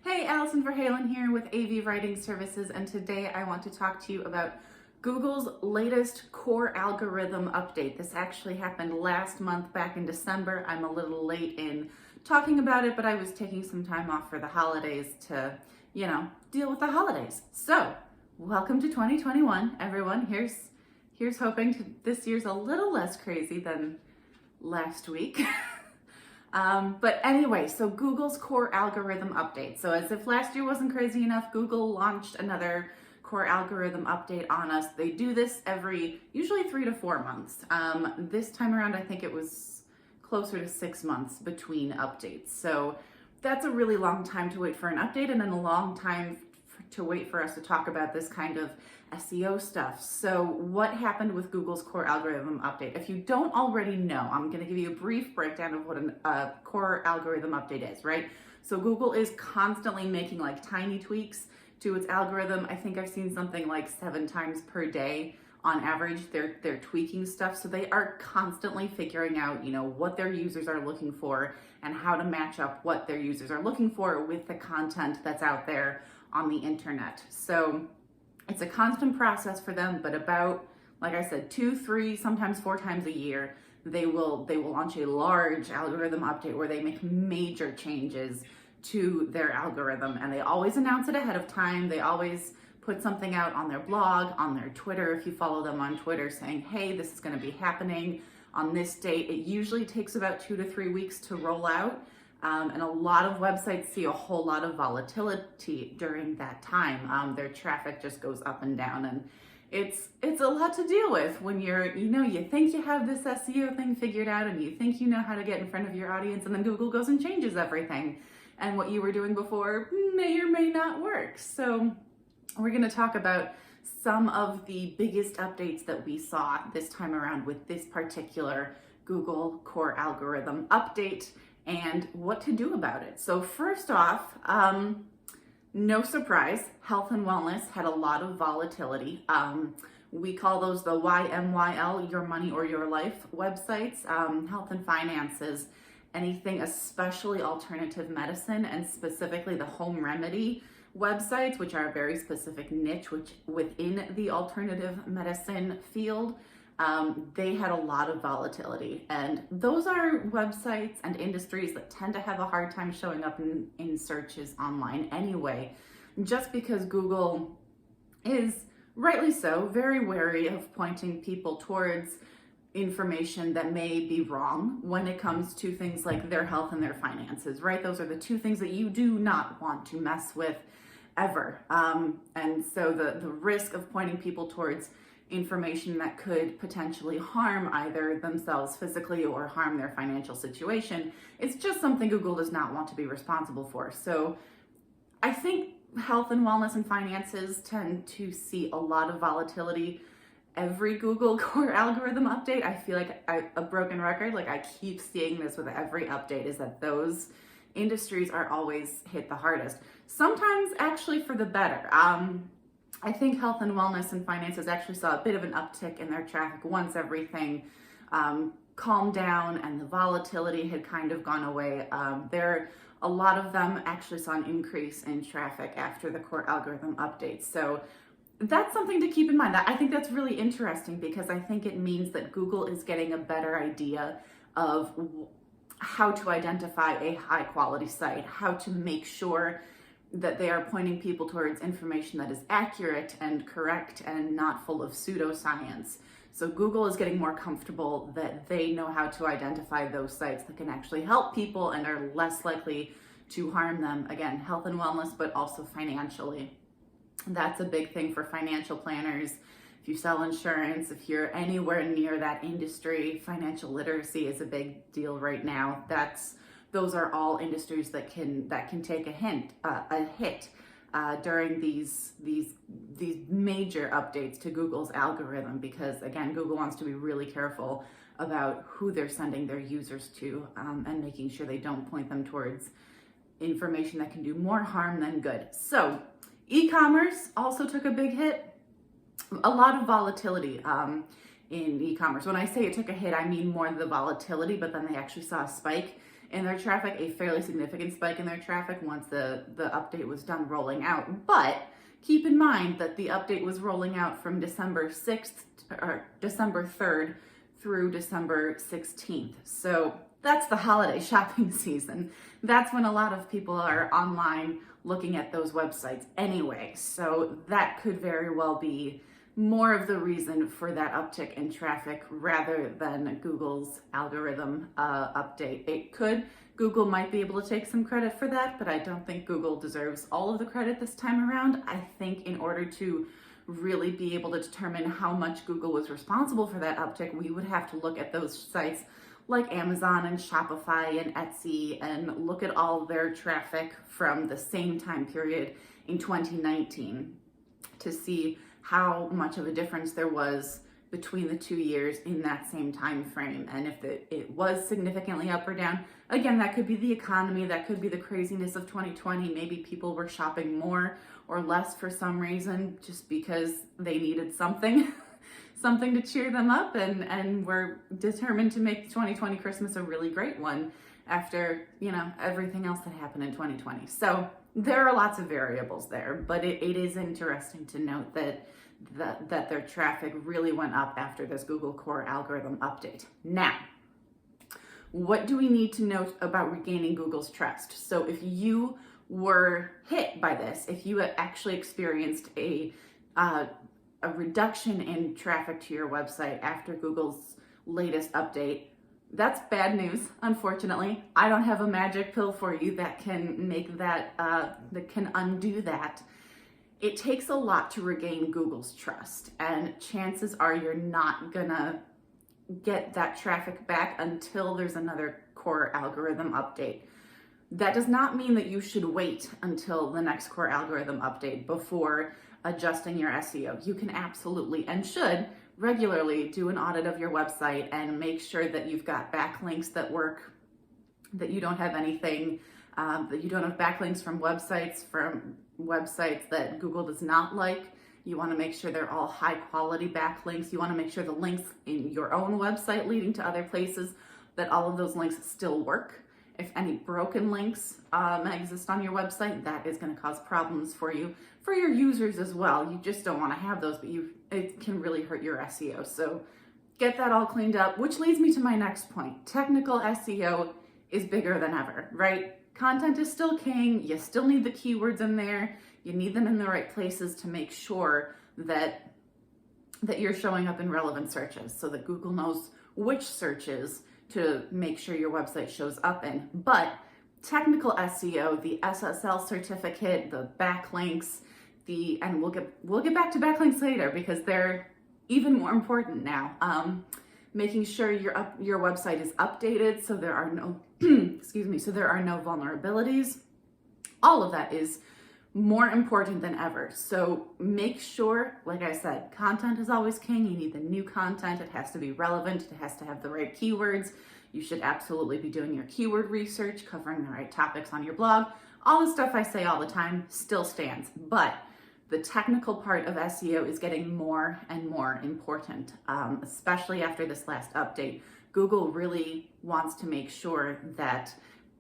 Hey, Allison Verhalen here with AV Writing Services, and today I want to talk to you about Google's latest core algorithm update. This actually happened last month back in December. I'm a little late in talking about it, but I was taking some time off for the holidays to, deal with the holidays. So, welcome to 2021, everyone. Here's hoping this year's a little less crazy than last week. But anyway, so Google's core algorithm update. So as if last year wasn't crazy enough, Google launched another core algorithm update on us. They do this usually 3 to 4 months. This time around, I think it was closer to 6 months between updates. So that's a really long time to wait for an update, and then a long time to wait for us to talk about this kind of SEO stuff. So what happened with Google's core algorithm update? If you don't already know, I'm going to give you a brief breakdown of what a core algorithm update is, right? So Google is constantly making like tiny tweaks to its algorithm. I think I've seen something like 7 times per day on average. They're tweaking stuff. So they are constantly figuring out, what their users are looking for and how to match up what their users are looking for with the content that's out there on the internet. So it's a constant process for them, but about, like I said, 2, 3, sometimes 4 times a year, they will launch a large algorithm update where they make major changes to their algorithm, and they always announce it ahead of time. They always put something out on their blog, on their Twitter, if you follow them on Twitter, saying, hey, this is going to be happening on this date. It usually takes about 2 to 3 weeks to roll out. And a lot of websites see a whole lot of volatility during that time. Their traffic just goes up and down, and it's a lot to deal with when you think you have this SEO thing figured out and you think you know how to get in front of your audience, and then Google goes and changes everything. And what you were doing before may or may not work. So we're going to talk about some of the biggest updates that we saw this time around with this particular Google core algorithm update and what to do about it. So first off, no surprise, health and wellness had a lot of volatility. We call those the YMYL, Your Money or Your Life websites, health and finances, anything especially alternative medicine, and specifically the home remedy websites, which are a very specific niche within the alternative medicine field. They had a lot of volatility, and those are websites and industries that tend to have a hard time showing up in searches online anyway, just because Google is, rightly so, very wary of pointing people towards information that may be wrong when it comes to things like their health and their finances, right? Those are the 2 things that you do not want to mess with ever. And so the risk of pointing people towards information that could potentially harm either themselves physically or harm their financial situation, it's just something Google does not want to be responsible for. So I think health and wellness and finances tend to see a lot of volatility every Google core algorithm update. I feel like a broken record, like I keep seeing this with every update, is that those industries are always hit the hardest. Sometimes actually for the better. I think health and wellness and finances actually saw a bit of an uptick in their traffic once everything calmed down and the volatility had kind of gone away. A lot of them actually saw an increase in traffic after the core algorithm update. So that's something to keep in mind. I think that's really interesting because I think it means that Google is getting a better idea of how to identify a high quality site, how to make sure that they are pointing people towards information that is accurate and correct and not full of pseudoscience. So Google is getting more comfortable that they know how to identify those sites that can actually help people and are less likely to harm them. Again, health and wellness, but also financially. That's a big thing for financial planners. If you sell insurance, if you're anywhere near that industry, financial literacy is a big deal right now. Those are all industries that can take a hit during these major updates to Google's algorithm, because again, Google wants to be really careful about who they're sending their users to and making sure they don't point them towards information that can do more harm than good. So e-commerce also took a big hit. A lot of volatility in e-commerce. When I say it took a hit, I mean more the volatility, but then they actually saw a spike in their traffic, a fairly significant spike in their traffic once the update was done rolling out. But keep in mind that the update was rolling out from December 6th or December 3rd through December 16th. So that's the holiday shopping season. That's when a lot of people are online looking at those websites anyway. So that could very well be more of the reason for that uptick in traffic rather than Google's algorithm update. It could. Google might be able to take some credit for that, but I don't think Google deserves all of the credit this time around. I think in order to really be able to determine how much Google was responsible for that uptick, we would have to look at those sites like Amazon and Shopify and Etsy and look at all their traffic from the same time period in 2019 to see how much of a difference there was between the 2 years in that same time frame. And if it was significantly up or down, again, that could be the economy, that could be the craziness of 2020. Maybe people were shopping more or less for some reason just because they needed something. Something to cheer them up, and we're determined to make 2020 Christmas a really great one after, everything else that happened in 2020. So there are lots of variables there, but it is interesting to note that their traffic really went up after this Google Core algorithm update. Now, what do we need to note about regaining Google's trust? So if you were hit by this, if you had actually experienced a reduction in traffic to your website after Google's latest update, that's bad news, unfortunately. I don't have a magic pill for you that can make that can undo that. It takes a lot to regain Google's trust, and chances are you're not gonna get that traffic back until there's another core algorithm update. That does not mean that you should wait until the next core algorithm update before adjusting your SEO. You can absolutely and should regularly do an audit of your website and make sure that you've got backlinks that work, that you don't have anything, that you don't have backlinks from websites that Google does not like. You want to make sure they're all high quality backlinks. You want to make sure the links in your own website leading to other places, that all of those links still work. If any broken links exist on your website, that is going to cause problems for you, for your users as well. You just don't want to have those, but it can really hurt your SEO. So get that all cleaned up, which leads me to my next point. Technical SEO is bigger than ever, right? Content is still king. You still need the keywords in there. You need them in the right places to make sure that you're showing up in relevant searches so that Google knows which searches to make sure your website shows up in. But technical SEO, the SSL certificate, the backlinks, and we'll get back to backlinks later because they're even more important now. Making sure your website is updated so there are no so there are no vulnerabilities. All of that is more important than ever. So make sure, like I said, content is always king. You need the new content. It has to be relevant. It has to have the right keywords. You should absolutely be doing your keyword research, covering the right topics on your blog. All the stuff I say all the time still stands, but the technical part of SEO is getting more and more important, especially after this last update. Google really wants to make sure that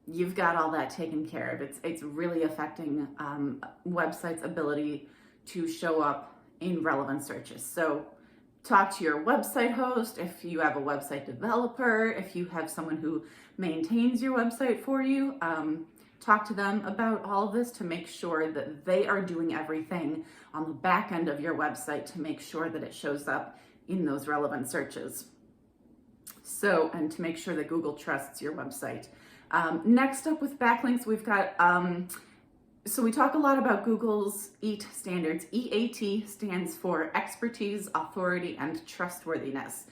you've got all that taken care of. It's really affecting websites' ability to show up in relevant searches. So talk to your website host, if you have a website developer, if you have someone who maintains your website for you, talk to them about all of this to make sure that they are doing everything on the back end of your website to make sure that it shows up in those relevant searches. So, and to make sure that Google trusts your website. Next up with backlinks, we've got, so we talk a lot about Google's EAT standards. EAT stands for expertise, authority, and trustworthiness.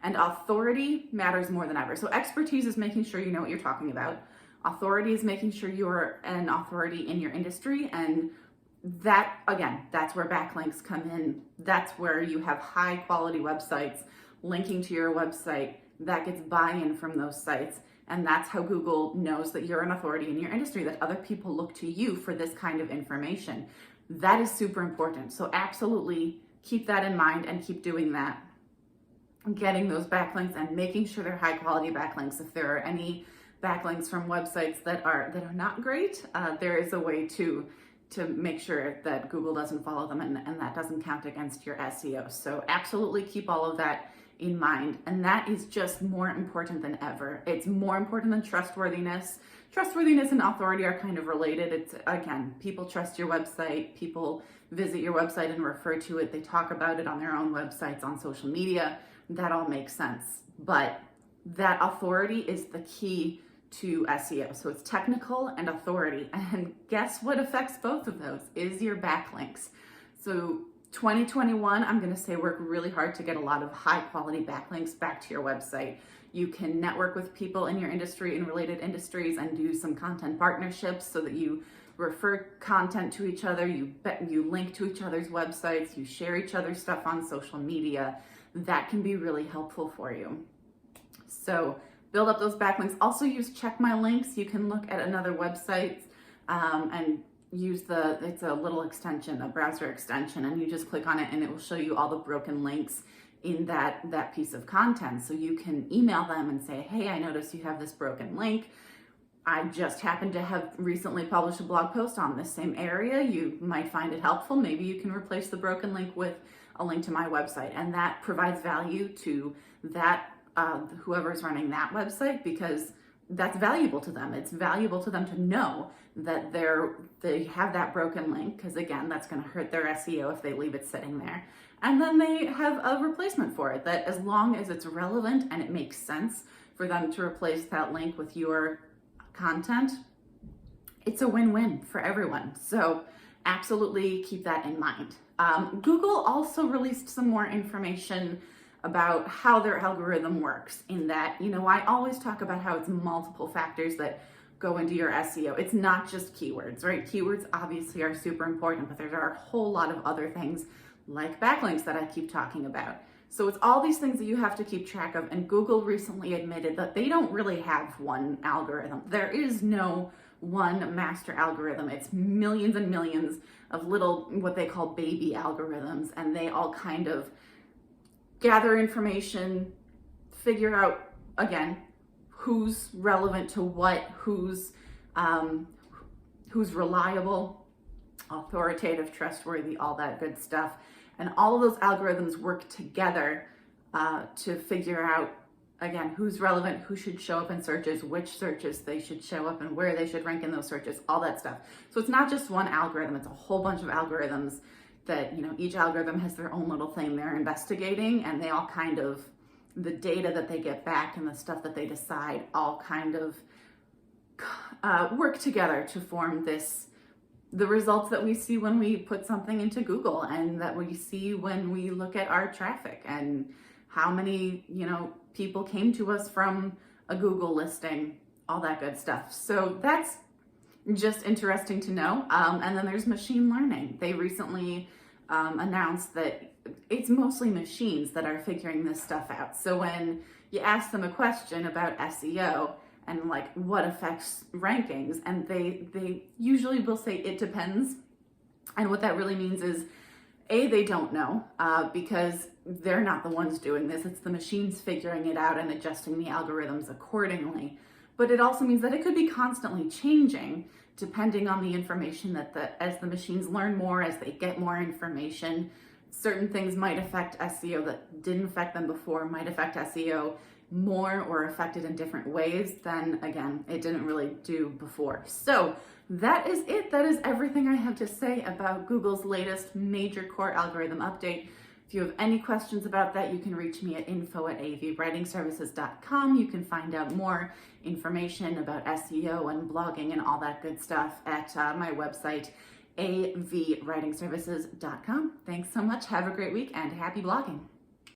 And authority matters more than ever. So expertise is making sure you know what you're talking about. Authority is making sure you're an authority in your industry. And that, again, that's where backlinks come in. That's where you have high quality websites linking to your website. That gets buy-in from those sites. And that's how Google knows that you're an authority in your industry, that other people look to you for this kind of information. That is super important. So absolutely keep that in mind and keep doing that. Getting those backlinks and making sure they're high quality backlinks. If there are any backlinks from websites that are not great, there is a way to make sure that Google doesn't follow them and that doesn't count against your SEO. So absolutely keep all of that in mind. And that is just more important than ever. It's more important than trustworthiness. Trustworthiness and authority are kind of related. It's, again, people trust your website. People visit your website and refer to it. They talk about it on their own websites, on social media. That all makes sense. But that authority is the key to SEO. So it's technical and authority. And guess what affects both of those is your backlinks. So 2021, I'm going to say work really hard to get a lot of high quality backlinks back to your website. You can network with people in your industry and related industries and do some content partnerships so that you refer content to each other, you link to each other's websites, you share each other's stuff on social media. That can be really helpful for you. So build up those backlinks. Also use check my links. You can look at another website and use it's a little extension, a browser extension, and you just click on it and it will show you all the broken links in that piece of content. So you can email them and say, hey, I noticed you have this broken link. I just happened to have recently published a blog post on this same area. You might find it helpful. Maybe you can replace the broken link with a link to my website. And that provides value to that whoever's running that website, because that's valuable to them. It's valuable to them to know that they have that broken link, because again, that's going to hurt their SEO if they leave it sitting there. And then they have a replacement for it, that as long as it's relevant and it makes sense for them to replace that link with your content, it's a win-win for everyone. So absolutely keep that in mind. Google also released some more information about how their algorithm works, in that, I always talk about how it's multiple factors that go into your SEO. It's not just keywords, right? Keywords obviously are super important, but there are a whole lot of other things like backlinks that I keep talking about. So it's all these things that you have to keep track of. And Google recently admitted that they don't really have one algorithm. There is no one master algorithm. It's millions and millions of little, what they call baby algorithms, and they all kind of gather information, figure out, again, who's relevant to what, who's reliable, authoritative, trustworthy, all that good stuff. And all of those algorithms work together to figure out, again, who's relevant, who should show up in searches, which searches they should show up and where they should rank in those searches, all that stuff. So it's not just one algorithm, it's a whole bunch of algorithms that, each algorithm has their own little thing they're investigating, and they all kind of, the data that they get back and the stuff that they decide all kind of work together to form the results that we see when we put something into Google, and that we see when we look at our traffic and how many, people came to us from a Google listing, all that good stuff. So that's just interesting to know. And then there's machine learning. They recently announced that it's mostly machines that are figuring this stuff out. So when you ask them a question about SEO and like what affects rankings, and they usually will say it depends. And what that really means is, they don't know because they're not the ones doing this. It's the machines figuring it out and adjusting the algorithms accordingly. But it also means that it could be constantly changing depending on the information as the machines learn more, as they get more information. Certain things might affect SEO that didn't affect them before, might affect SEO more or affected in different ways than, again, it didn't really do before. So that is it. That is everything I have to say about Google's latest major core algorithm update. If you have any questions about that, you can reach me at info@avwritingservices.com. You can find out more information about SEO and blogging and all that good stuff at my website, avwritingservices.com. Thanks so much. Have a great week and happy blogging.